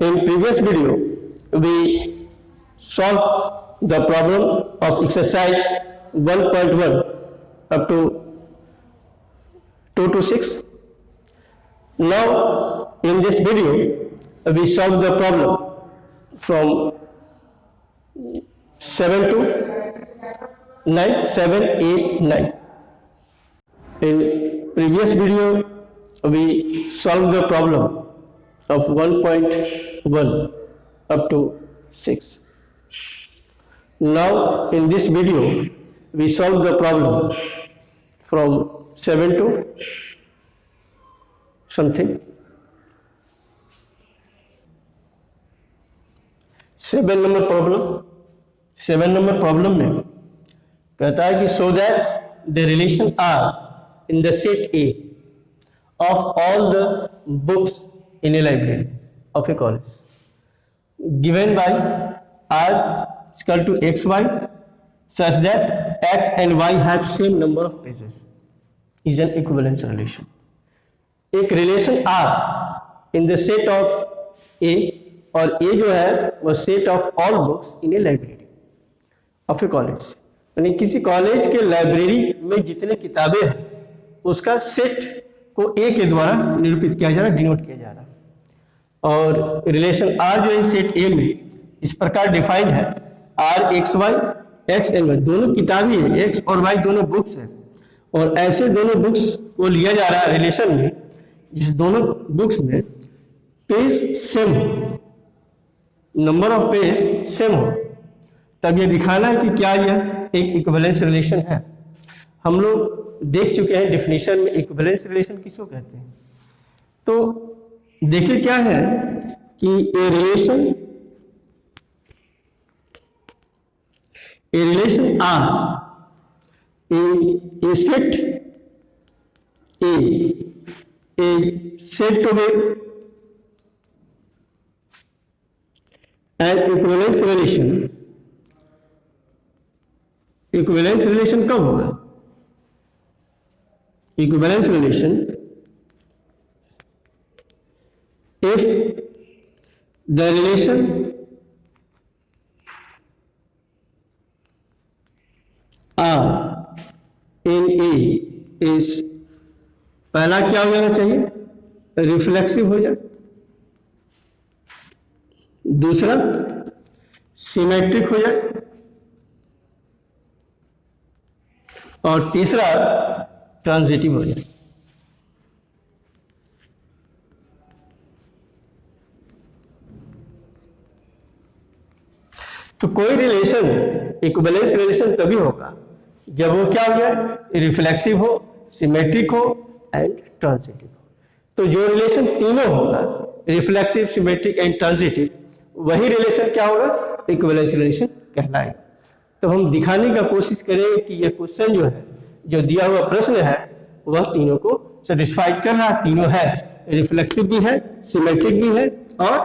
In previous video, we solved the problem of exercise 1.1 up to 2 to 6. Now, in this video, we solve the problem from 7 to 9, 7, 8, 9. In previous video, we solved the problem of 1.1 up to 6. Now, in this video, we solve the problem from 7 to something. 7 number problem में कहता है कि so that the relation are in the set A of all the books in a library of a college given by R is equal to xy such that x and y have same number of pages is an equivalence relation. एक relation R in the set of A और A जो है वो set of all books in a library of a college, यानी किसी college के library में जितने किताबें हैं उसका सेट को A के द्वारा निरूपित किया जा रहा है, डिनोट किया जा रहा है। और रिलेशन R जो है सेट A में इस प्रकार डिफाइंड है, R x y x and y दोनों किताबें हैं, एक्स और वाई दोनों बुक्स हैं, और ऐसे दोनों बुक्स को लिया जा रहा है रिलेशन में जिस दोनों बुक्स में पेज सेम हो, नंबर ऑफ पेज सेम हो, तब ये दिखाना है कि क्या यह एक इक्विवेलेंस रिलेशन है। हम लोग देख चुके हैं डेफिनेशन में इक्विवेलेंस रिलेशन किसको कहते हैं। तो देखिए क्या है कि a relation R a set A set to B an equivalence relation. Equivalence relation कब होगा? Equivalence relation if the relation R in A is, पहला क्या हो जाना चाहिए? रिफ्लेक्सिव हो जाए, दूसरा सिमेट्रिक हो जाए, और तीसरा ट्रांजिटिव हो जाए। तो कोई रिलेशन इक्विवेलेंस रिलेशन तभी होगा जब वो क्या हो जाए? रिफ्लेक्सिव हो, सिमेट्रिक हो एंड ट्रांजिटिव हो। तो जो रिलेशन तीनों होगा, रिफ्लेक्सिव, सिमेट्रिक एंड ट्रांजिटिव, वही रिलेशन क्या होगा? इक्विवेलेंस रिलेशन कहलाएगा। तो हम दिखाने का कोशिश करेंगे कि यह क्वेश्चन जो है, जो दिया हुआ प्रश्न है, वह तीनों को सेटिस्फाइड कर रहा है। तीनों है, रिफ्लेक्सिव भी है, सिमेट्रिक भी है और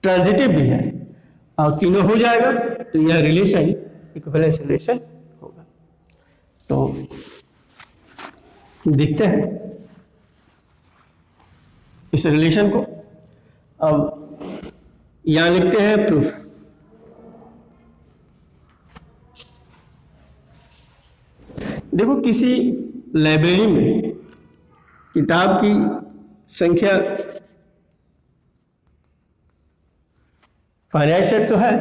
ट्रांजिटिव भी है, और तीनों हो जाएगा तो यह रिलेशन इक्विवेलेंस रिलेशन होगा। तो देखते हैं इस रिलेशन को। अब यहां लिखते हैं प्रूफ। देखो, किसी लाइब्रेरी में किताब की संख्या फाइनाइट सेट तो है,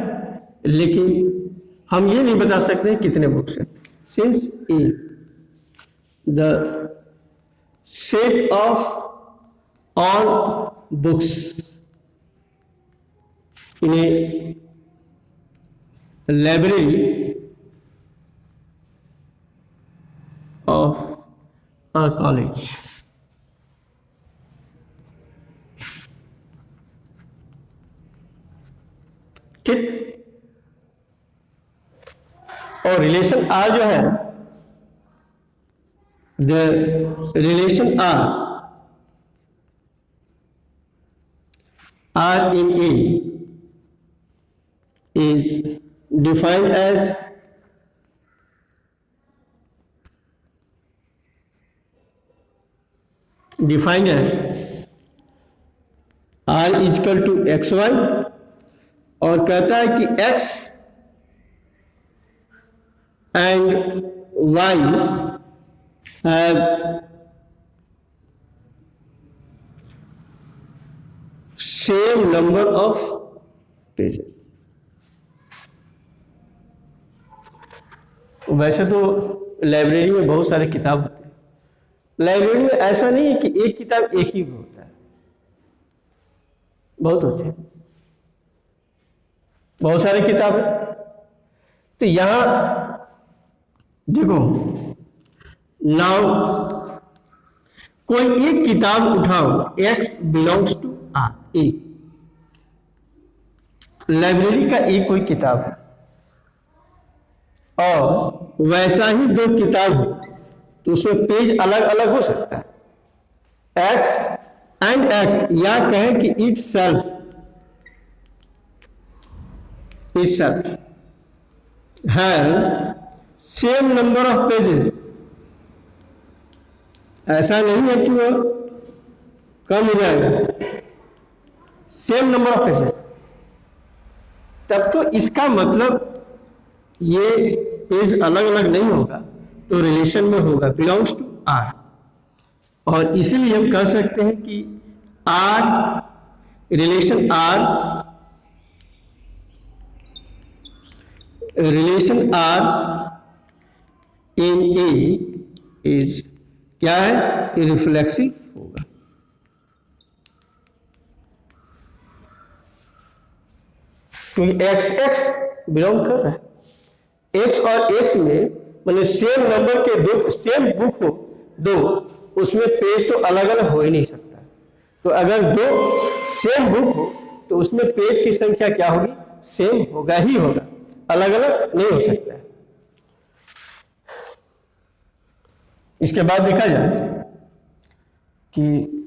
लेकिन हम ये नहीं बता सकते कितने बुक्स हैं। Since A the set of all books in a library of a college ठीक, और रिलेशन आर जो है, the relation R in A is defined as R r equal to x y, और कहता है कि x and y have same number of pages. वैसे तो लाइब्रेरी में बहुत सारे किताब होते हैं, लाइब्रेरी में ऐसा नहीं है कि एक किताब एक ही होता है, बहुत होते हैं, बहुत सारे किताब है। तो यहां देखो, नाउ कोई एक किताब उठाओ, x belongs to R, a library का एक कोई किताब है, और वैसा ही दो किताब हो तो उसमें पेज अलग अलग हो सकता है। x एंड x, या कहें कि it self have same number of pages. ऐसा नहीं है कि वो कम हो जाएगा, सेम नंबर ऑफ पेजेस, तब तो इसका मतलब ये पेज अलग अलग नहीं होगा, तो रिलेशन में होगा बिलोंग्स टू आर, और इसीलिए हम कह सकते हैं कि R, relation R in A is क्या है, रिफ्लेक्सिव होगा। क्योंकि एक्स एक्स बिलोंग कर रहा है, एक्स और एक्स में मतलब सेम नंबर के दो, सेम बुक हो दो, उसमें पेज तो अलग अलग हो ही नहीं सकता। तो अगर दो सेम बुक हो तो उसमें पेज की संख्या क्या होगी, सेम होगा ही होगा, अलग अलग नहीं हो सकता है। इसके बाद देखा जाए कि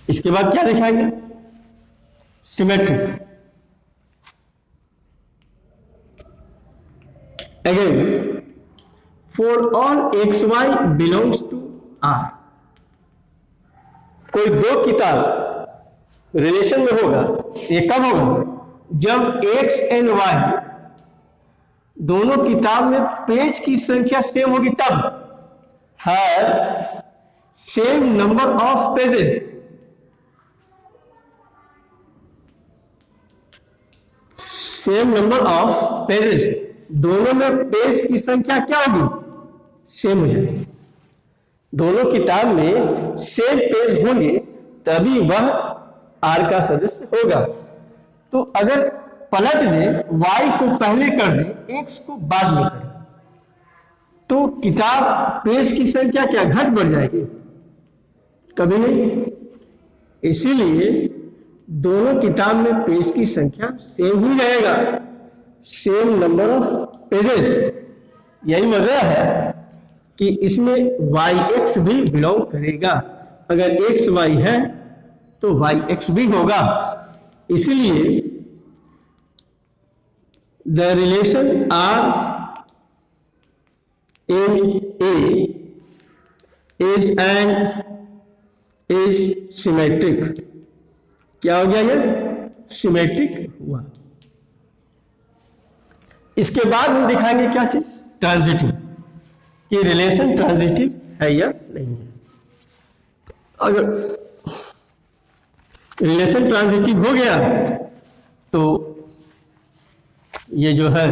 इसके बाद क्या दिखाएंगे, symmetric. Again for all x y belongs to R, कोई दो किताब रिलेशन में होगा, ये कब होगा, जब एक्स एंड वाई दोनों किताब में पेज की संख्या सेम होगी, तब है same number of pages, same number of pages, दोनों में पेज की संख्या क्या होगी, सेम हो जाएगी। दोनों किताब में सेम पेज होंगे तभी वह आर का सदस्य होगा। तो अगर पलट दें, y को पहले कर दें, x को बाद में करें, तो किताब पेज की संख्या क्या घट बढ़ जाएगी, कभी नहीं। इसीलिए दोनों किताब में पेज की संख्या सेम ही रहेगा, सेम नंबर ऑफ पेजेस। यही वजह है कि इसमें yx भी बिलोंग करेगा, अगर xy है तो yx भी होगा। इसलिए the relation R in A is and is symmetric. क्या हो गया, ये सिमेट्रिक हुआ। इसके बाद हम दिखाएंगे क्या चीज, ट्रांजिटिव, कि रिलेशन ट्रांजिटिव है या नहीं है। अगर रिलेशन ट्रांजिटिव हो गया तो ये जो है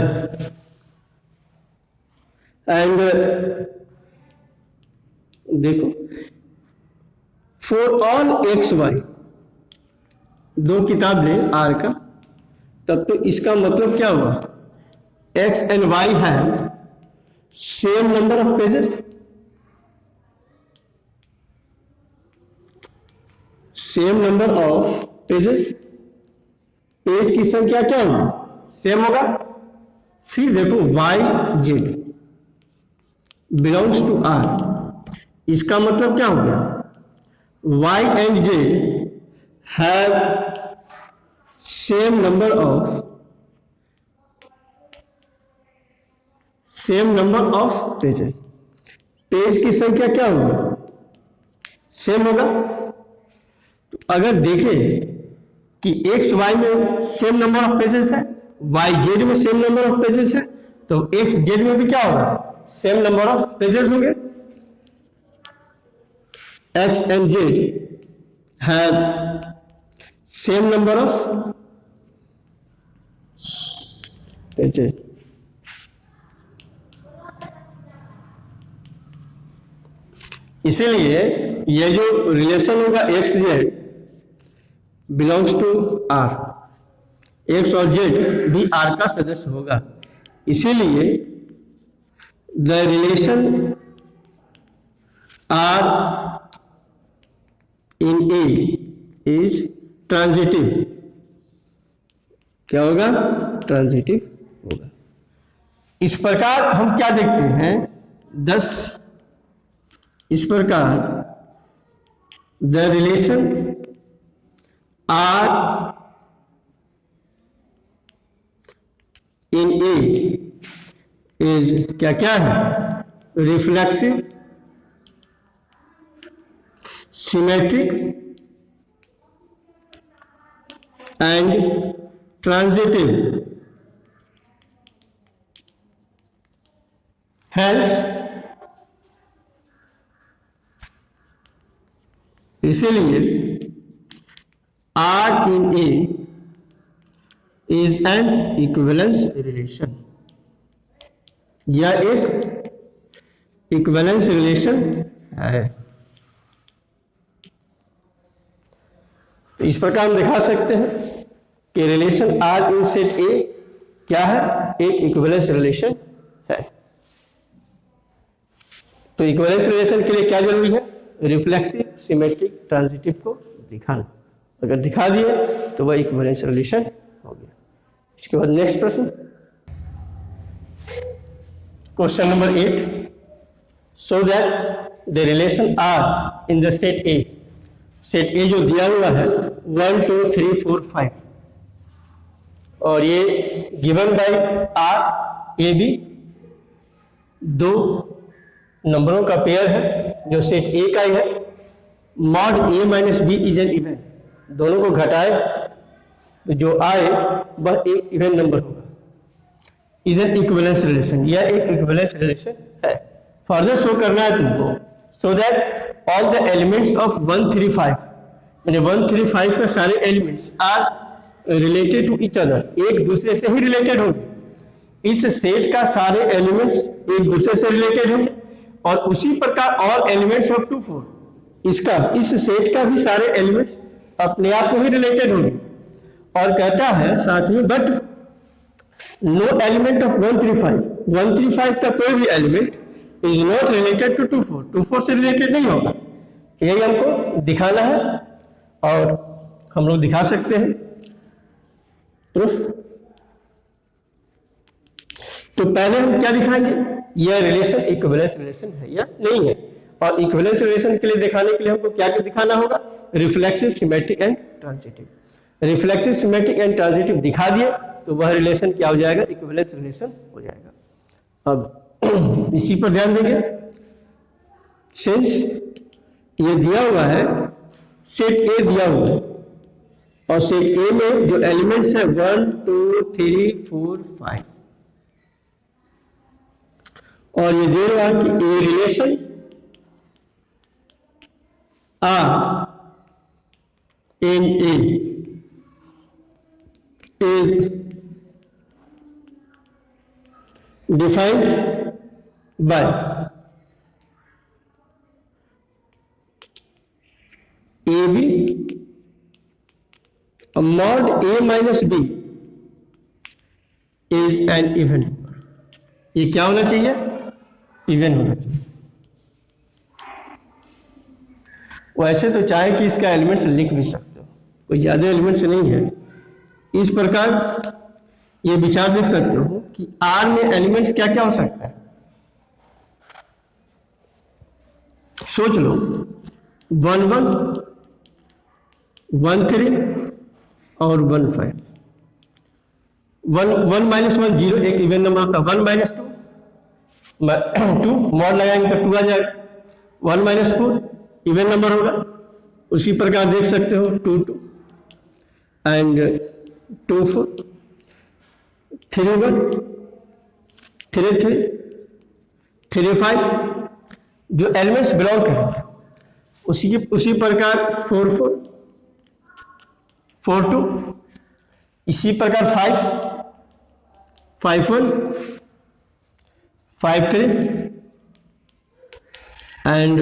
एंड देखो, फॉर ऑल एक्स वाई, दो किताब ले आर का, तब तो इसका मतलब क्या हुआ, एक्स एंड वाई है same number of pages, same number of pages, page की संख्या क्या होगी, सेम होगा। फिर देखो y z belongs to R, इसका मतलब क्या हो गया, y and Z have same number of pages, page की संख्या क्या होगी, सेम होगा। तो अगर देखें कि एक्स वाई में सेम नंबर ऑफ पेजेस है, वाई जेड में सेम नंबर ऑफ पेजेस है, तो एक्स जेड में भी क्या होगा, सेम नंबर ऑफ पेजेस होंगे। X and Z have same number of pages. इसीलिए ये जो रिलेशन होगा X Z belongs to R, X और जेड भी आर का सदस्य होगा। इसीलिए the relation R in A is transitive, क्या होगा, ट्रांजिटिव होगा। इस प्रकार हम क्या देखते हैं, 10 इस प्रकार the relation R in A is क्या क्या है, reflexive, symmetric and transitive. Hence इसीलिए R in A is an equivalence relation, यह एक इक्विवेलेंस रिलेशन है। तो इस प्रकार हम दिखा सकते हैं कि relation R in set A क्या है, एक इक्विवेलेंस रिलेशन है। तो इक्विवेलेंस रिलेशन के लिए क्या जरूरी है, रिफ्लेक्सिव, सिमेट्रिक, ट्रांजिटिव को दिखाना। अगर दिखा दिए तो वह इक्विवेलेंस रिलेशन हो गया। इसके बाद नेक्स्ट प्रश्न, question number 8, so that the relation R in the set A, set A जो दिया हुआ है 1 2 3 4 5 और ये given by R A B, दो नंबरों का पेयर है जो सेट ए का ही है। Mod A minus B is an even, दोनों को घटाए तो जो आए वह एक इवन नंबर होगा। इज एन इक्विवेलेंस रिलेशन, यह एक इक्विवेलेंस रिलेशन है। फर्दर शो करना है तुमको, so that all the elements of 1 3 5, यानी 1 3 5 का सारे elements are related to each other, एक दूसरे से ही रिलेटेड होंगे। इस सेट का सारे एलिमेंट्स एक दूसरे से रिलेटेड होंगे और उसी प्रकार ऑल एलिमेंट्स ऑफ 2 4, इसका इस सेट का भी सारे एलिमेंट्स अपने आप में ही रिलेटेड होंगे। और कहता है साथ में बट नो एलिमेंट ऑफ 1 3 5, 1 3 5 का कोई भी element is not related to 2 4, 2 4 से रिलेटेड नहीं होगा। यही हमको दिखाना है और हम लोग दिखा सकते हैं प्रूफ। तो पहले हम क्या दिखाएंगे, यह रिलेशन इक्विवेलेंस रिलेशन है या नहीं है। और इक्विवेलेंस रिलेशन के लिए दिखाने के लिए हमको क्या क्या दिखाना होगा, reflexive, symmetric and transitive. Reflexive, symmetric and transitive दिखा दिए तो वह रिलेशन क्या हो जाएगा, इक्विवेलेंस रिलेशन हो जाएगा। अब इसी पर ध्यान देंगे, सिंस ये दिया हुआ है, सेट ए दिया हुआ है और सेट ए में जो एलिमेंट्स है 1 2 3 4 5 और ये दे रहा है कि a relation R in A is defined by AB mod A minus B is an even number। ये क्या होना चाहिए, इवन होना चाहिए। वैसे तो चाहे कि इसका एलिमेंट्स लिख भी सकते हो, कोई ज्यादा एलिमेंट्स नहीं है। इस प्रकार ये विचार देख सकते हो कि R में एलिमेंट्स क्या क्या हो सकता है। सोच लो 1 1 1 3 और 1 5, वन माइनस वन जीरो, एक इवन नंबर होता है। One minus two, two mod लगाएंगे तो टू आ जाएगा। One minus four even number होगा, उसी प्रकार देख सकते हो, two two and two four, three one, three three, three five, जो एलिमेंट्स बिलोंग करें उसी प्रकार फोर फोर, फोर टू, इसी प्रकार five, five one, five three and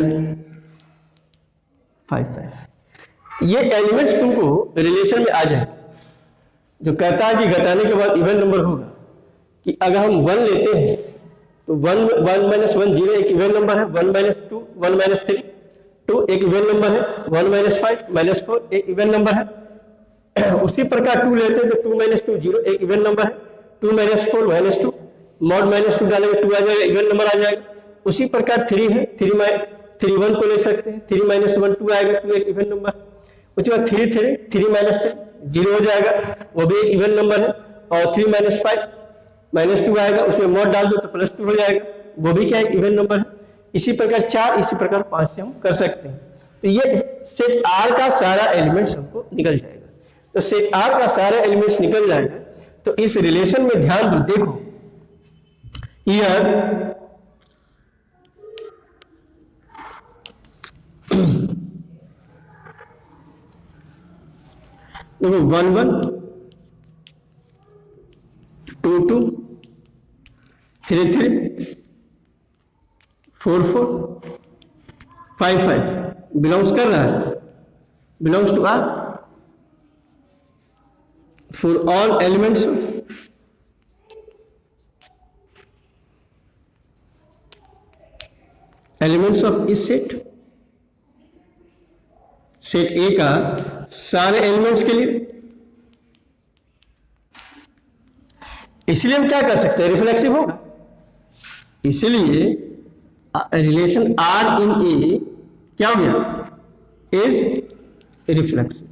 five five. ये एलिमेंट्स तुमको रिलेशन में आ जाए। जो कहता है कि घटाने के बाद इवन नंबर होगा, कि अगर हम वन लेते हैं तो वन माइनस वन जीरो एक इवन नंबर है, one minus two, one minus three two एक इवन नंबर है, one minus five minus four एक इवन नंबर है। उसी प्रकार टू लेते हैं तो टू माइनस टू जीरो एक इवन नंबर है, two minus four minus two, mod minus two डालेंगे टू आ जाएगा, इवन नंबर आ जाएगा। उसी प्रकार थ्री है, थ्री वन को ले सकते हैं, थ्री माइनस वन टू आएगा, टू एक इवन नंबर। उसके बाद three three, three minus three zero हो जाएगा, वो भी एक इवन नंबर है। और three minus five minus two आएगा, उसमें मॉड डाल दो तो प्लस टू हो जाएगा, वो भी क्या एक इवन नंबर है। इसी प्रकार चार, इसी प्रकार पांच से हम कर सकते हैं। तो ये सेट आर का सारा एलिमेंट्स हमको निकल जाएगा। तो सेट आर का सारा एलिमेंट्स निकल जाएगा। तो इस रिलेशन में ध्यान दो, देखो हियर देखो one one, two two, three three, four four, five five belongs कर रहा है, belongs to R for all elements of इस सेट, सेट ए का सारे एलिमेंट्स के लिए। इसलिए हम क्या कर सकते हैं, रिफ्लेक्सिव होगा। इसलिए रिलेशन आर इन ए क्या हो गया, इज रिफ्लेक्सिव।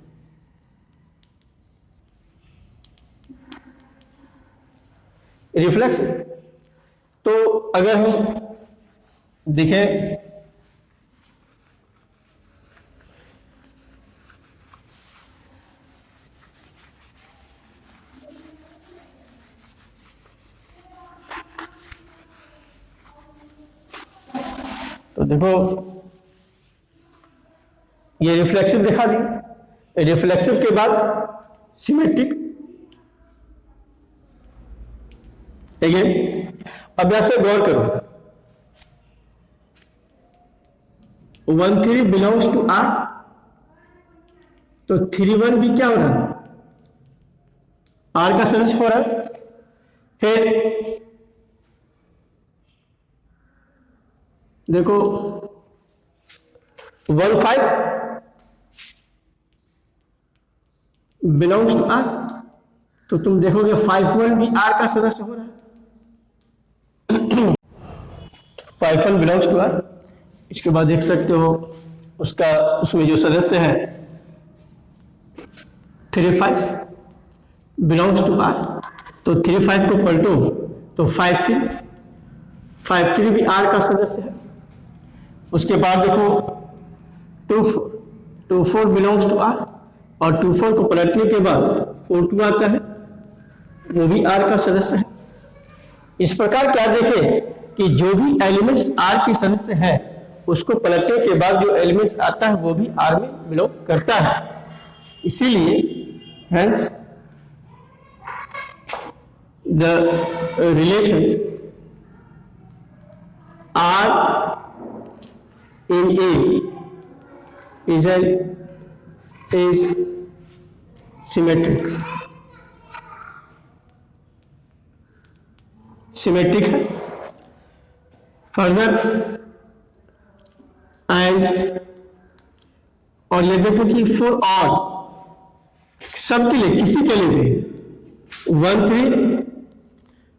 रिफ्लेक्सिव तो अगर हम देखें तो देखो ये रिफ्लेक्सिव दिखा दी। रिफ्लेक्सिव के बाद सिमेट्रिक, अगेन अब ऐसे गौर करो, one three belongs to R, तो थ्री वन भी क्या हो रहा है, आर का सदस्य हो रहा है। फिर देखो one five belongs to R, तो तुम देखोगे फाइव वन भी आर का सदस्य हो रहा है। Five one belongs to R. इसके बाद देख सकते हो उसका, उसमें जो सदस्य है three five belongs to R, तो थ्री फाइव को पलटो तो फाइव थ्री, फाइव थ्री भी आर का सदस्य है। उसके बाद देखो two four belongs to R, और टू फोर को पलटने के बाद फोर टू आता है, वो भी आर का सदस्य है। इस प्रकार क्या देखें कि जो भी एलिमेंट्स आर के सदस्य है उसको पलटने के बाद जो एलिमेंट्स आता है वो भी आर में बिलोंग करता है। इसीलिए hence the relation R in A is symmetric है। फर्दर एंड और ये देखो कि फॉर ऑल, सबके लिए, किसी के लिए भी one three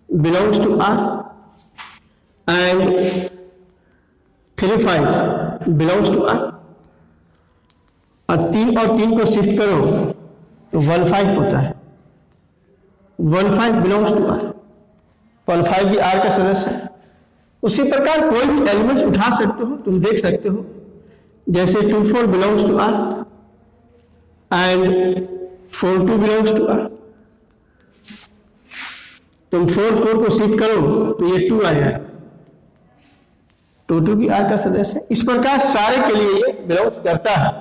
belongs to R and three five belongs to R, और तीन को शिफ्ट करो तो वन फाइव होता है। 15 बिलोंग्स टू आर, 15 भी आर का सदस्य है। उसी प्रकार कोई भी एलिमेंट्स उठा सकते हो, तुम देख सकते हो, जैसे 24 belongs to R and 42 belongs to R. तुम 4 को शिफ्ट करो तो ये 2 आ जाए, 2 भी आर का सदस्य है। इस प्रकार सारे के लिए ये बिलोंग्स करता है,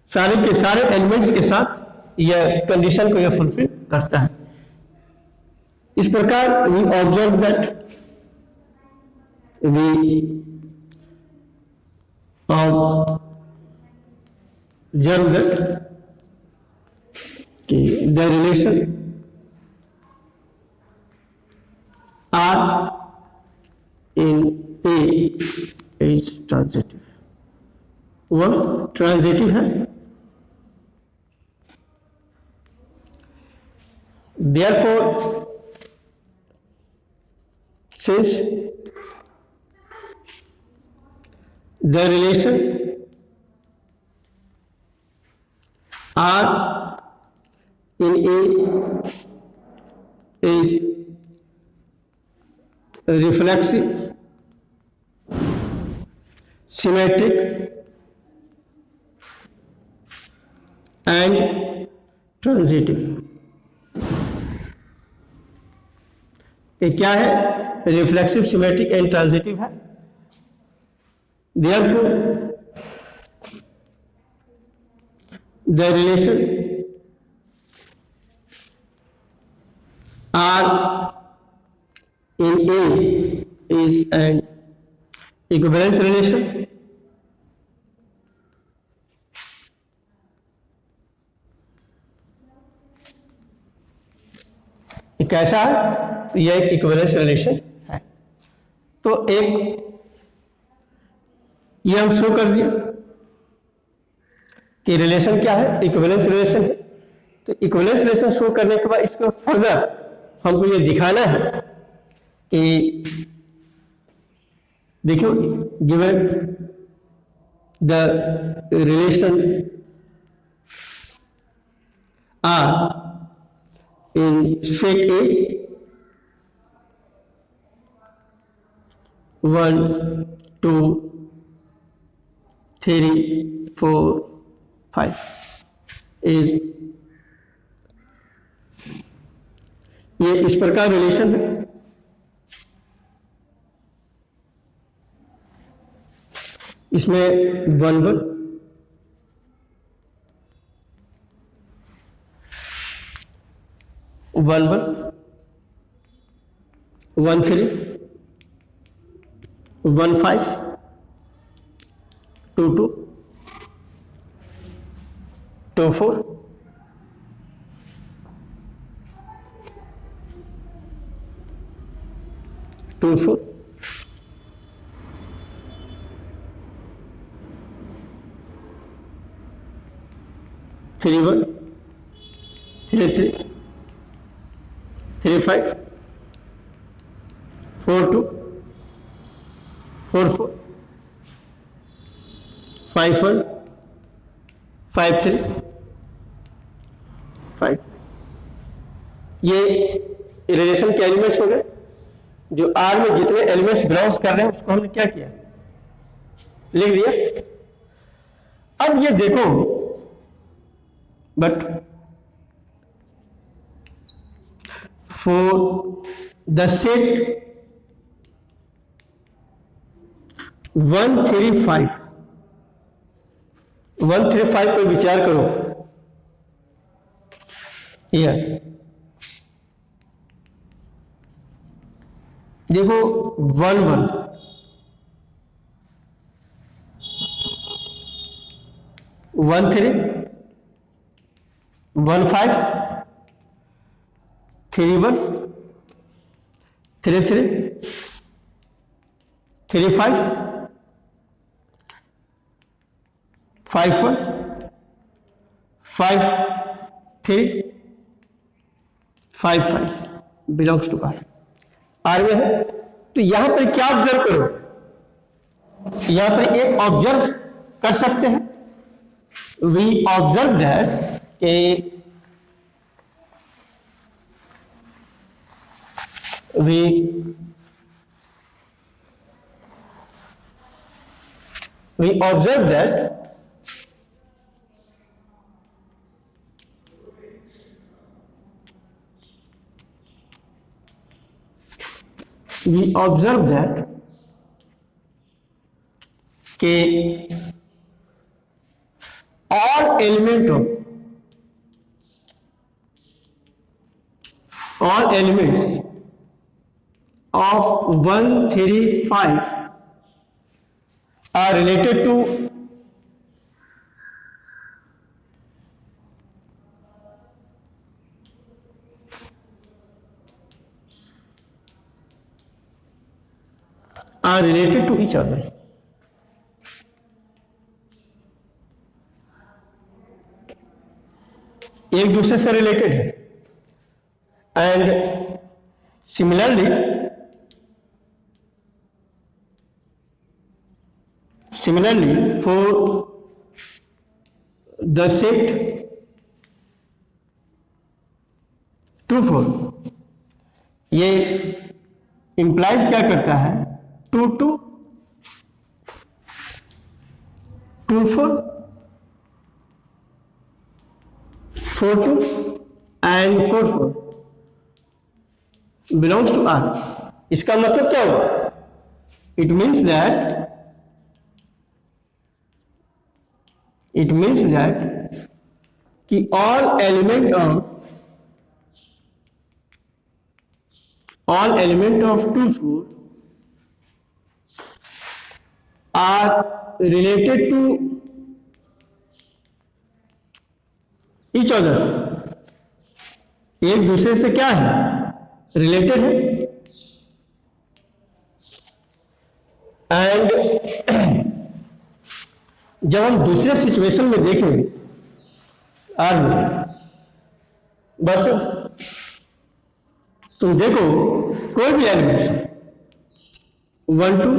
सारे के सारे एलिमेंट्स के साथ यह कंडीशन को यह फुलफिल करता है। इस प्रकार वी ऑब्जर्व दैट कि the relation R in A is transitive, वह ट्रांजिटिव है। Therefore, since the relation R in A is reflexive, symmetric and transitive। ये क्या है? रिफ्लेक्सिव, सिमेट्रिक एंड ट्रांजिटिव है। Therefore, the relation R in A is an equivalence relation कैसा है? यह एक इक्विवेलेंस रिलेशन है। तो एक ये हम शो कर दिया कि रिलेशन क्या है, इक्विवेलेंस रिलेशन है। तो इक्विवेलेंस रिलेशन शो करने के बाद इसको फर्दर हमको ये दिखाना है कि देखो, given the relation R in set A, 1, 2, 3, 4, 5 is ये इस प्रकार रिलेशन है। इसमें 1 1 1 1 1 3 1 5 2 2 2 4 2 4 3 1 3 3 3 5 4 2 4 4 5 1 5 3 5। ये रिलेशन के एलिमेंट्स हो गए। जो आर में जितने एलिमेंट्स बिलोंग्स कर रहे हैं उसको हमने क्या किया, लिख दिया। अब ये देखो, बट for the set 1 3 5 पर विचार करो। यह देखो 1 1 1 3 1 5 3 1 3 3 3 5 5 1 5 3 5 5 बिलोंग्स टू आर। आर में है। तो यहां पर क्या ऑब्जर्व करो, यहां पर एक ऑब्जर्व कर सकते हैं। वी ऑब्जर्व दैट कि we observe that कि all elements of 135 are related to each other. एक दूसरे से रिलेटेड है. And similarly for the set 2 4, ये इंप्लाइज क्या करता है? 2 2 2 4 4 2 and 4 4 belongs to R. इसका मतलब क्या होगा? It means that कि all element of 2 4 are related to each other. एक दूसरे से क्या है? रिलेटेड है. एंड जब हम दूसरे सिचुएशन में देखेंगे आर में, बट तुम देखो कोई भी element 1 2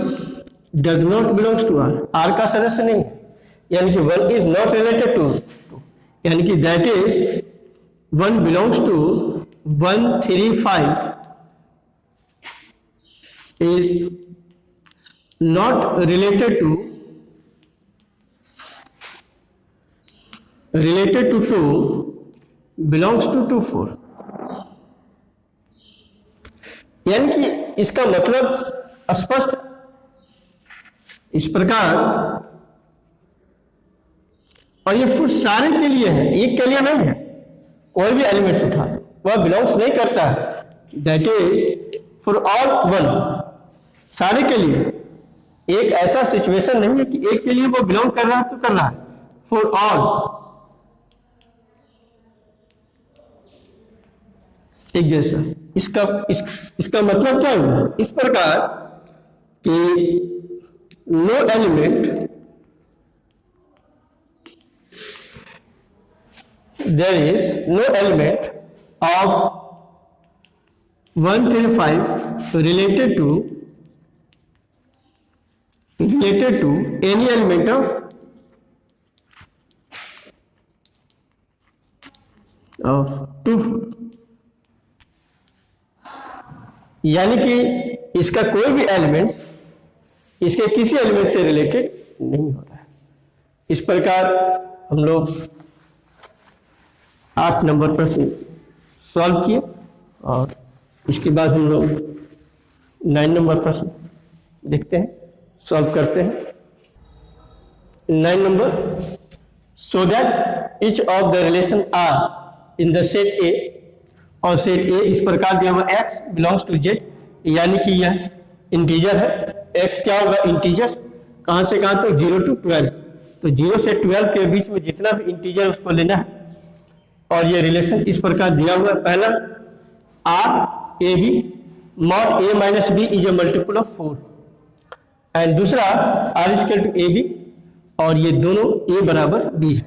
does not belongs to R. R का सदस्य नहीं है, यानी कि 1 इज नॉट रिलेटेड टू, यानी कि that is 1 belongs to 135 is not related to 2 belongs to 2 4. यानी कि इसका मतलब स्पष्ट इस प्रकार, और ये फुट सारे के लिए है, एक के लिए नहीं है. कोई भी एलिमेंट्स उठा वह बिलोंग्स नहीं करता है. दैट इज फॉर ऑल 1, सारे के लिए. एक ऐसा सिचुएशन नहीं है कि एक के लिए वो बिलोंग कर रहा है तो कर रहा है. फॉर ऑल, एक जैसा. इसका मतलब क्या हुआ? इस प्रकार कि no element, there is no element of 135 related to any element of 2 4. यानी कि इसका कोई भी एलिमेंट्स इसके किसी एलिमेंट से रिलेटेड नहीं होता है. इस प्रकार हम लोग 8 नंबर प्रश्न सॉल्व किए, और इसके बाद हम लोग 9 नंबर प्रश्न देखते हैं, सॉल्व करते हैं. 9 number, so that each of the relation R in the set A, और सेट ए इस प्रकार दिया हुआ x बिलोंग्स टू z, यानी कि यह इंटीजर है. x क्या होगा? इंटीजर. कहां से कहां तक? 0 to 12. तो 0 से 12 के बीच में जितना भी इंटीजर उसको लेना है. और ये रिलेशन इस प्रकार दिया हुआ है. पहला R A b mod A minus B is a multiple of 4, and दूसरा R equal to a b, और ये दोनों ए बराबर बी है.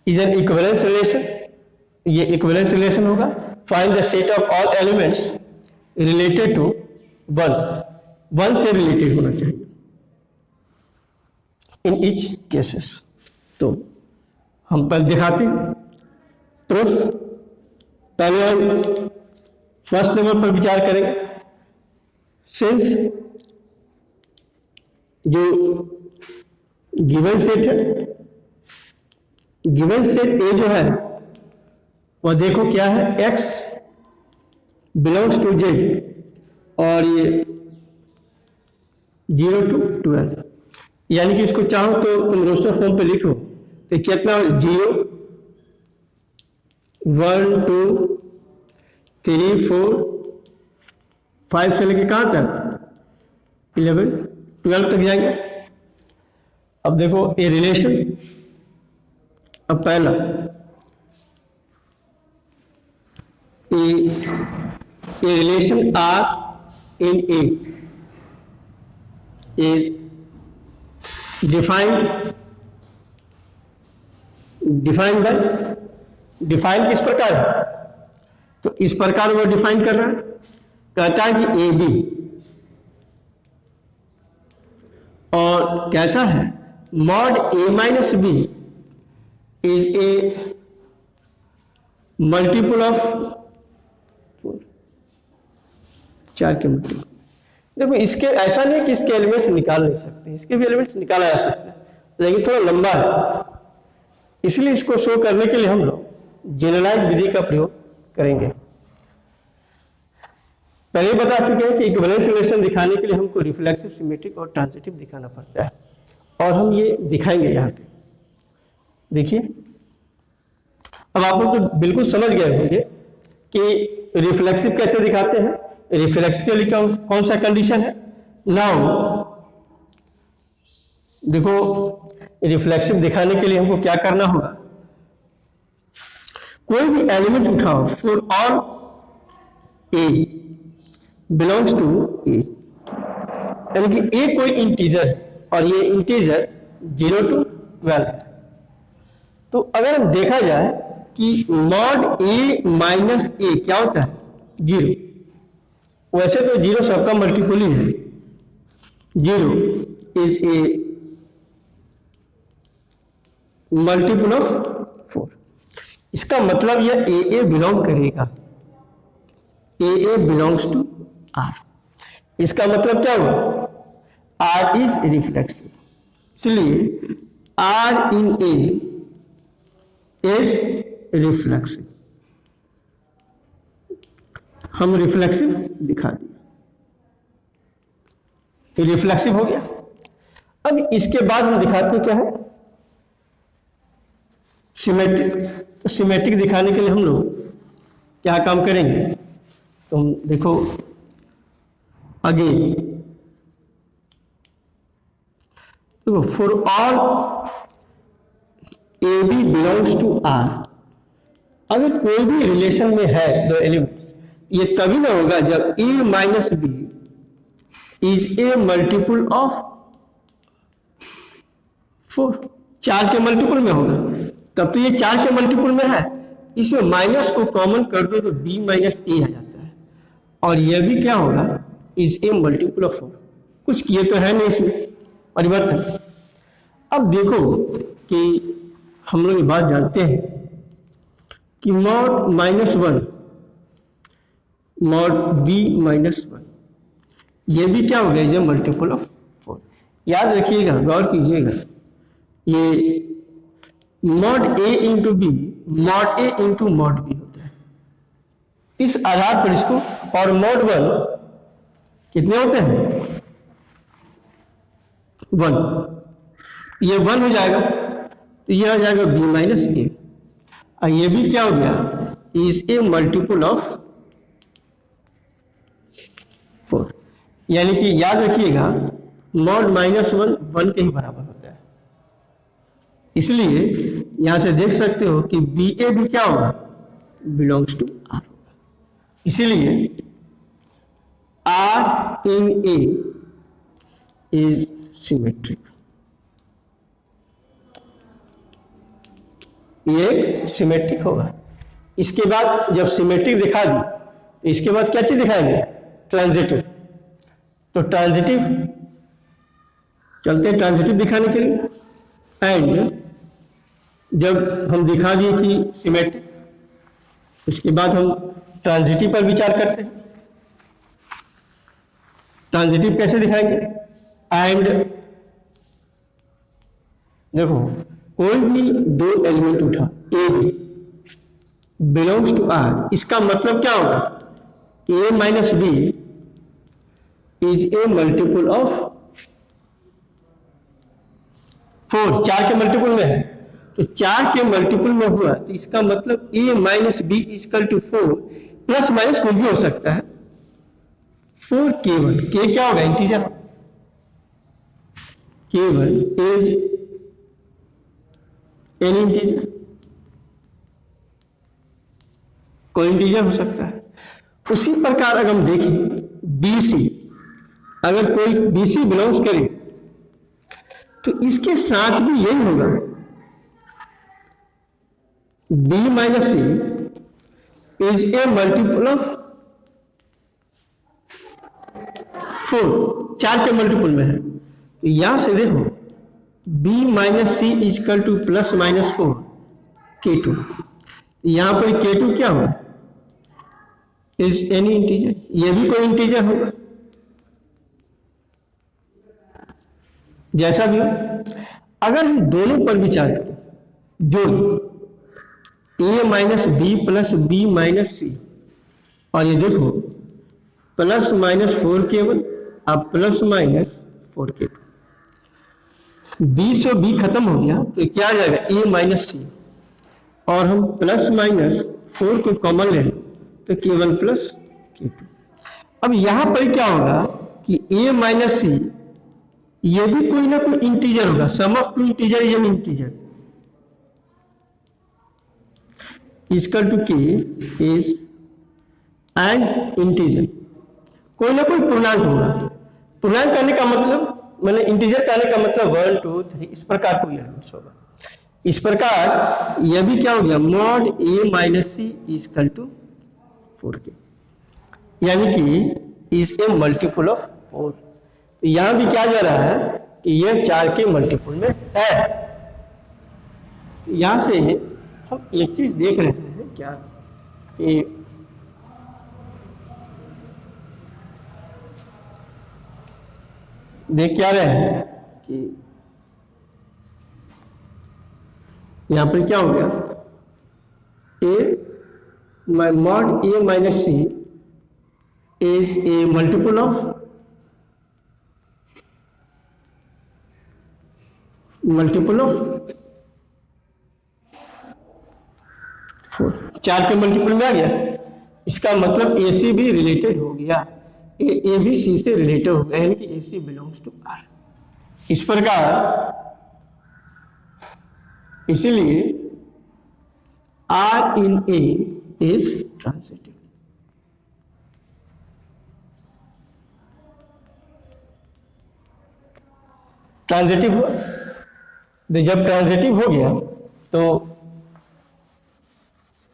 Is an equivalence relation. ये इक्विवेलेंस रिलेशन होगा. Find the set of all elements related to 1 से related होना चाहिए इन ईच केसेस. तो हम पहले दिखाते हैं प्रूफ. पहले हम फर्स्ट नंबर पर विचार करेंगे। सिंस जो गिवन सेट है, गिवन सेट ए जो है वह देखो क्या है, x बिलोंग्स टू z, और ये 0 to 12, यानी कि इसको चाहो तो तुम रोस्टर फॉर्म पे लिखो तो कितना 0 1 2 3 4 5 से लेके कहां तक 11 12 तक जाएंगे। अब देखो ए रिलेशन, अब पहला a relation R in A is defined by, define किस प्रकार है, तो इस प्रकार वो डिफाइन कर रहा है, कहता है कि ए बी, और कैसा है, mod A minus B is a multiple of 4 के मल्टीपल। देखो इसके ऐसा नहीं कि इसके एलिमेंट्स निकाल नहीं सकते, इसके भी एलिमेंट्स निकाला जा सकता है, लेकिन थोड़ा लंबा है, इसलिए इसको शो करने के लिए हम लोग जनरलाइज विधि का प्रयोग करेंगे। पहले ही बता चुके हैं कि इक्विवेलेंस रिलेशन दिखाने के लिए हमको रिफ्लेक्सिव, सिमेट्रिक और ट्रांजिटिव दिखाना पड़ता है, और हम ये दिखाएंगे यहाँ पे। देखिए अब आप लोग तो बिल्कुल समझ गए होंगे कि रिफ्लेक्सिव कैसे दिखाते हैं। रिफ्लेक्सिव के लिए कौन सा कंडीशन है, नाउ देखो रिफ्लेक्सिव दिखाने के लिए हमको क्या करना होगा, कोई भी एलिमेंट उठाओ for all a belongs to A, यानी कि ए कोई इंटीजर है और ये इंटीजर 0 to 12, तो अगर हम देखा जाए कि मॉड ए माइनस ए क्या होता है 0, वैसे तो 0 सबका मल्टीपल ही है, 0 इज ए मल्टीपल ऑफ 4, इसका मतलब यह ए बिलोंग करेगा, ए बिलोंग्स टू आर, इसका मतलब क्या हुआ, आर इज रिफ्लेक्सिव, इसलिए R in A is reflexive, हम रिफ्लेक्सिव दिखा दिए, रिफ्लेक्सिव हो गया। अब इसके बाद हम दिखाते हैं क्या है, सिमेट्रिक। तो सिमेट्रिक दिखाने के लिए हम लोग क्या काम करेंगे, तुम देखो अगेन, तो for all A B belongs to R, अगर कोई भी रिलेशन में है दो एलिमेंट्स, ये तभी ना होगा जब a minus B is a multiple of 4, 4 के मल्टीपल में होगा, तब तो ये 4 के मल्टीपल में है, इसमें माइनस को कॉमन कर दो तो b माइनस ए आ जाता है, और यह भी क्या होगा, इज ए मल्टीपल ऑफ 4, कुछ किए तो है नहीं इसमें परिवर्तन। अब देखो कि हम लोग ये बात जानते हैं कि mod minus 1 mod b minus 1, ये भी क्या हो गया, ये मल्टीपल ऑफ 4। याद रखिएगा, गौर कीजिएगा, ये mod a into B mod a into mod b होता है, इस आधार पर इसको, और मॉड 1 कितने होते हैं 1, ये 1 हो जाएगा तो ये आ जाएगा b माइनस ए, और ये भी क्या हो गया, इज ए मल्टीपल ऑफ 4, यानी कि याद रखिएगा मॉड माइनस 1 1 के ही बराबर होता है, इसलिए यहां से देख सकते हो कि बी ए भी क्या होगा, बिलोंग्स टू आर होगा, इसीलिए R in A is symmetric, ये सिमेट्रिक होगा। इसके बाद जब सिमेट्रिक दिखा दी तो इसके बाद क्या चीज दिखाएंगे, ट्रांजिटिव। तो ट्रांजिटिव चलते हैं ट्रांजिटिव दिखाने के लिए, एंड जब हम दिखा दिए कि सिमेट्रिक, उसके बाद हम ट्रांजिटिव पर विचार करते हैं। ट्रांजिटिव कैसे दिखाएंगे? एंड देखो, कोई भी दो एलिमेंट उठा a B belongs to R, इसका मतलब क्या होगा? A minus B is a multiple of 4, 4 के मल्टीपल में है, तो 4 के मल्टीपल में हुआ तो इसका मतलब a minus b is equal to 4, plus minus कोई भी हो सकता है, 4 केवल, के क्या होगा? इंटीजर, केवल इज एनी इंटीजर, कोई इंटीजर हो सकता है। उसी प्रकार अगर हम देखें BC, अगर कोई BC बिलोंग्स करे तो इसके साथ भी यही होगा, B minus C is a multiple of 4, 4 के मल्टीपल में है, तो यहां से देखो B minus c is equal to plus minus 4 K2, यहां पर K2 क्या होगा? इज एनी इंटीजर, ये भी कोई इंटीजर होगा, जैसा भी हो। अगर हम दोनों पर विचार करें, जोड़ a minus b plus b minus c, और ये देखो प्लस माइनस 4 केवल, अब प्लस माइनस 4 केवल, बी से बी खत्म हो गया तो क्या आ जाएगा? ए माइनस सी, और हम प्लस माइनस 4 को कॉमन ले तो केवल प्लस K2। अब यहां पर क्या होगा कि ए माइनस सी ये भी कोई ना कोई इंटीजर होगा, sum of two integer is an integer, equal to k is an integer, कोई ना कोई पूर्णांक होगा। पूर्णांक करने का मतलब, मैंने इंटीजर करने का मतलब 1 2 3 इस प्रकार कोई एलिमेंट्स होगा। इस प्रकार यह भी क्या हो गया? Mod A minus C equal to 4k, यानी कि इज ए मल्टीपल ऑफ 4। तो यहां भी क्या जा रहा है कि यह 4 के मल्टीपल में है। यहां से हम एक चीज देख रहे हैं क्या कि देख क्या रहे हैं कि यहां पर क्या हो गया? A mod A minus C is a multiple of four, 4 के मल्टीपल में आ गया। इसका मतलब ए सी भी रिलेटेड हो गया, ए भी सी से रिलेटेड हो गया, यानी कि A C belongs to R. इस प्रकार इसीलिए R in A is transitive. Transitive हुआ, तो जब ट्रांजिटिव हो गया तो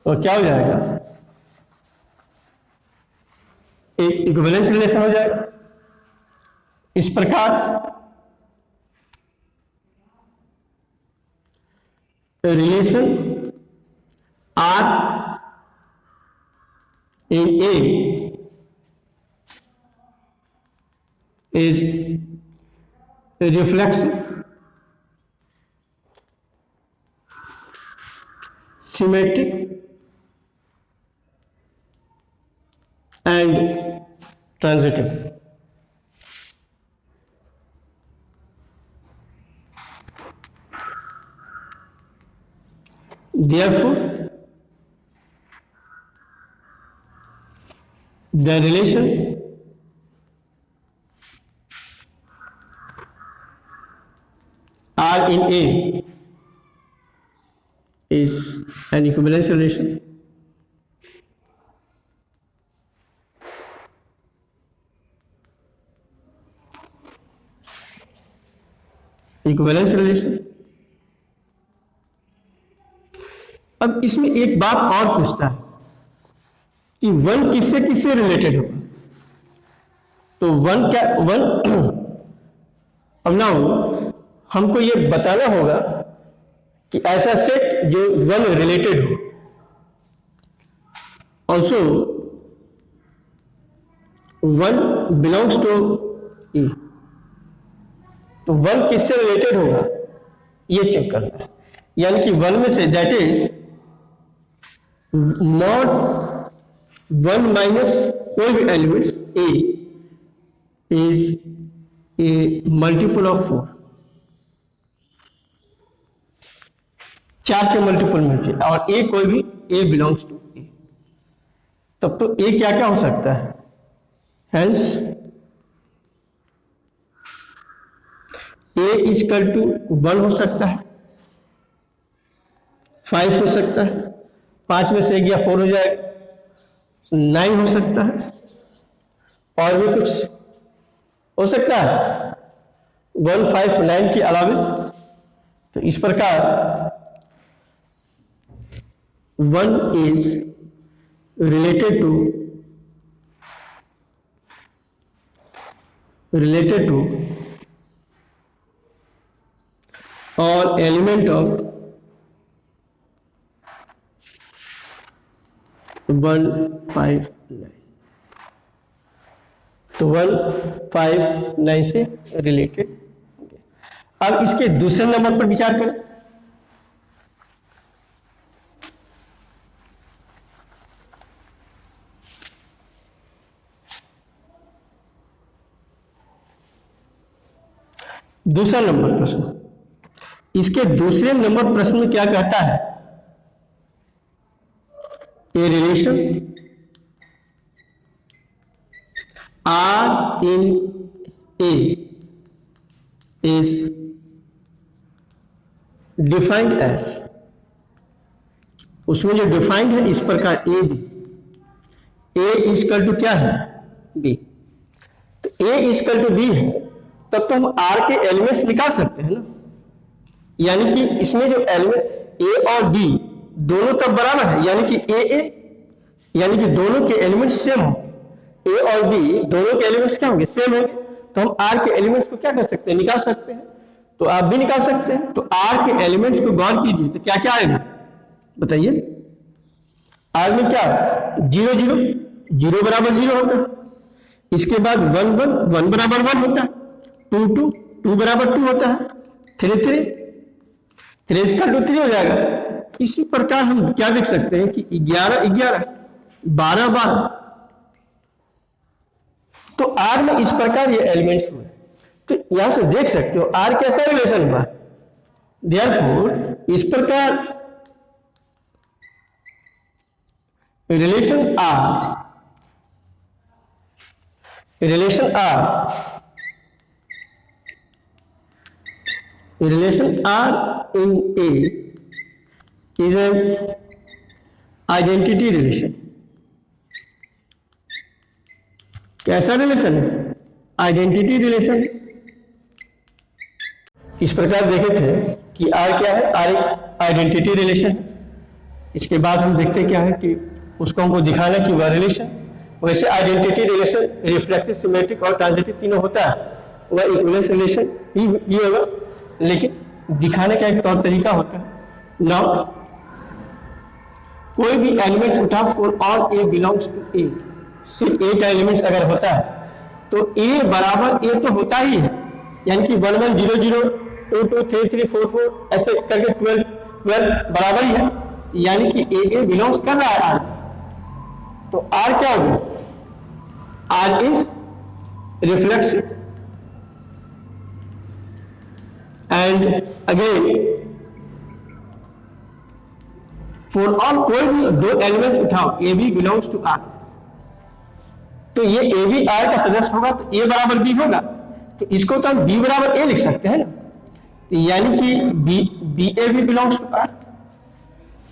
क्या हो जाएगा? एक इक्विवेलेंस रिलेशन हो जाएगा। इस प्रकार relation R in A is reflexive, symmetric and transitive. Therefore, the relation R in A is an equivalence relation. Equivalence relation। अब इसमें एक बात और पूछता है कि वन किससे किससे रिलेटेड होगा? तो वन क्या वन अब ना हमको ये बताना होगा कि ऐसा सेट जो वन रिलेटेड हो। ऑल्सो 1 बिलोंग्स टू ए, तो 1 किससे रिलेटेड होगा ये चेक करना है। यानी कि 1 में say that is not 1 minus कोई भी elements A is a multiple of 4, 4 के मल्टीपल में और ए कोई भी ए बिलोंग्स टू ए, तब तो ए क्या क्या हो सकता है। हेंस ए इजकल टू 1 हो सकता है, 5 हो सकता है, 5 में से 1 गया 4 हो जाएगा, 9 हो सकता है, और भी कुछ हो सकता है 1, 5, 9 के अलावा। तो इस प्रकार 1 is related to all element of 1, 5, 9, तो 1, 5, 9 से रिलेटेड। अब इसके दूसरे नंबर पर विचार करें। दूसरा नंबर प्रश्न, इसके दूसरे नंबर प्रश्न में क्या कहता है, a relation R in A is defined as, उसमें जो डिफाइंड है इस प्रकार a b, a is equal to क्या है बी, तो ए इजकल टू बी है, तब तो हम आर के एलिमेंट्स निकाल सकते हैं ना। यानी कि इसमें जो एलिमेंट ए और बी दोनों तब बराबर है, यानी कि ए यानी कि दोनों के एलिमेंट्स सेम हो, ए और बी दोनों के एलिमेंट्स क्या होंगे सेम होंगे, तो हम आर के एलिमेंट्स को क्या कर सकते हैं निकाल सकते हैं। तो आप भी निकाल सकते हैं। तो आर के एलिमेंट्स को गौर कीजिए तो क्या क्या आएगा बताइए। आर में क्या 0 0, 0 बराबर 0 होता है, इसके बाद 1 1, 1 बराबर 1 होता है, 2 2, 2 बराबर 2 होता है, 3 3, 3 इसका 2 3 हो जाएगा। इसी प्रकार हम क्या देख सकते हैं कि 11 11, 12 12, तो आर में इस प्रकार ये एलिमेंट्स हुए। तो यहां से देख सकते हो आर कैसा रिलेशन हुआ, देयरफॉर इस प्रकार relation R in A is an identity relation। कैसा रिलेशन है आइडेंटिटी रिलेशन। इस प्रकार देखे थे कि आर क्या है, आर एक आइडेंटिटी रिलेशन है। इसके बाद हम देखते क्या है कि उसको हमको दिखाना कि वह रिलेशन, वैसे आइडेंटिटी रिलेशन रिफ्लेक्सिव सिमेट्रिक और ट्रांजिटिव तीनों होता है, वह इक्विवेलेंस रिलेशन ही होगा, लेकिन दिखाने का एक तौर तरीका होता है। नाउ कोई भी एलिमेंट उठा for all a belongs to A, सिर्फ 8 एलिमेंट्स अगर होता है तो ए बराबर ए तो होता ही है, यानी कि 1 1 0 0 2 2 3 3 4 4 ऐसे करके 12 12 barabar ही है, यानी कि ए बिलोंग्स कर रहा है आर। तो आर क्या होगा, R is reflexive and again for all कोई भी 2 एलिमेंट्स उठाओ A B belongs to R, तो ये ए बी आर का सदस्य होगा तो ए बराबर बी होगा, तो इसको तो हम बी बराबर ए लिख सकते हैं ना, यानी कि B A B belongs to R,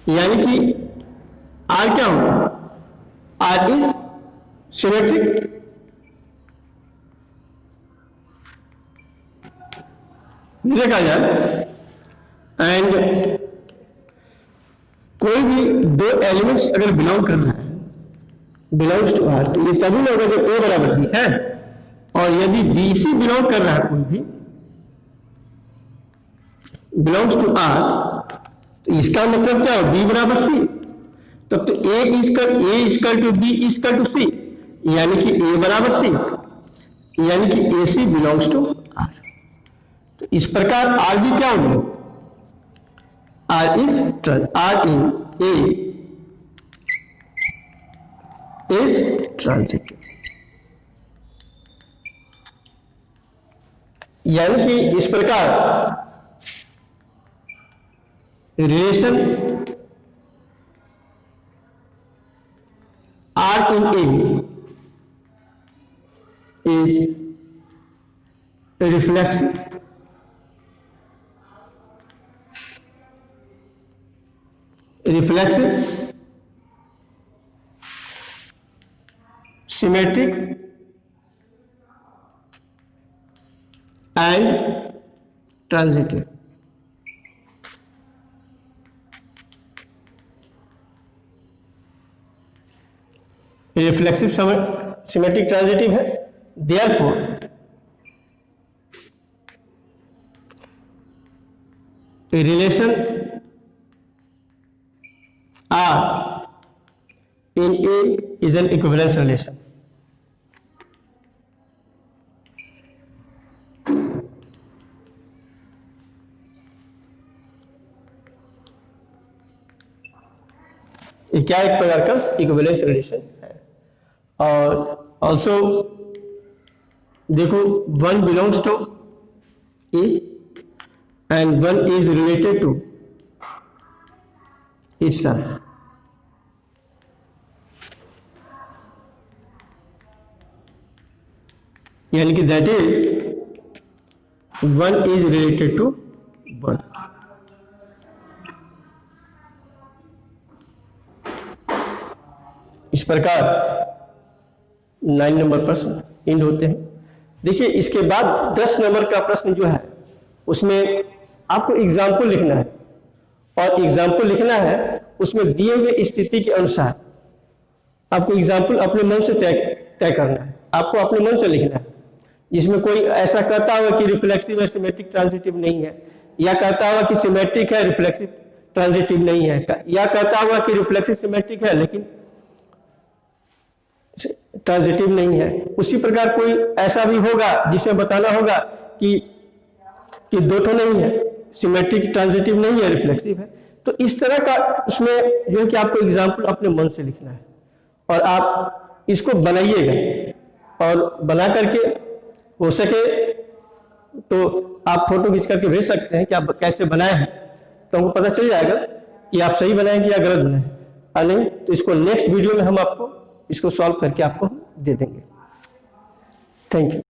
यानी कि आर क्या होगा, आर इज सिमेट्रिक देखा जाए एंड कोई भी 2 एलिमेंट्स अगर बिलोंग कर रहा है बिलोंग्स टू आर, तो ये तभी होगा जब ए बराबर बी है, और यदि बी सी बिलोंग कर रहा है कोई भी बिलोंग्स टू आर, तो इसका मतलब क्या है बी बराबर सी, तब तो A is equal to B is equal to C, यानी कि ए बराबर सी, यानी कि A C belongs to R. तो इस प्रकार आर भी क्या होगी, R in A is transitive. यानी कि इस प्रकार relation R in A is reflexive symmetric and transitive। Reflexive symmetric transitive है, therefore relation R in A is an equivalence relation. ये क्या एक प्रकार का इक्विवेलेंस रिलेशन है। और ऑल्सो देखो, one belongs to A and one is related to itself। यानी कि that is one is related to one. इस प्रकार 9 नंबर प्रश्न एंड होते हैं। देखिए, इसके बाद 10 नंबर का प्रश्न जो है उसमें आपको एग्जाम्पल लिखना है, और एग्जाम्पल लिखना है उसमें दिए हुए स्थिति के अनुसार आपको एग्जाम्पल अपने मन से तय करना है, आपको अपने मन से लिखना है। जिसमें कोई ऐसा कहता हुआ कि रिफ्लेक्सिव है सिमेट्रिक ट्रांजिटिव नहीं है, या कहता हुआ कि सिमेट्रिक है रिफ्लेक्सिव ट्रांजिटिव नहीं है, या कहता हुआ कि रिफ्लेक्सिव सिमेट्रिक है लेकिन ट्रांजिटिव नहीं है। उसी प्रकार कोई ऐसा भी होगा जिसमें बताना होगा कि दो तो नहीं है, सिमेट्रिक ट्रांजिटिव नहीं है, रिफ्लेक्सिव है। तो इस तरह का उसमें जो है कि आपको एग्जाम्पल अपने मन से लिखना है, और आप इसको बनाइएगा, और बना करके हो सके तो आप फोटो खींच करके भेज सकते हैं कि आप कैसे बनाए हैं, तो हमको पता चल जाएगा कि आप सही बनाएंगे या गलत बनाए, और नहीं तो इसको नेक्स्ट वीडियो में हम आपको इसको सॉल्व करके आपको दे देंगे। Thank you.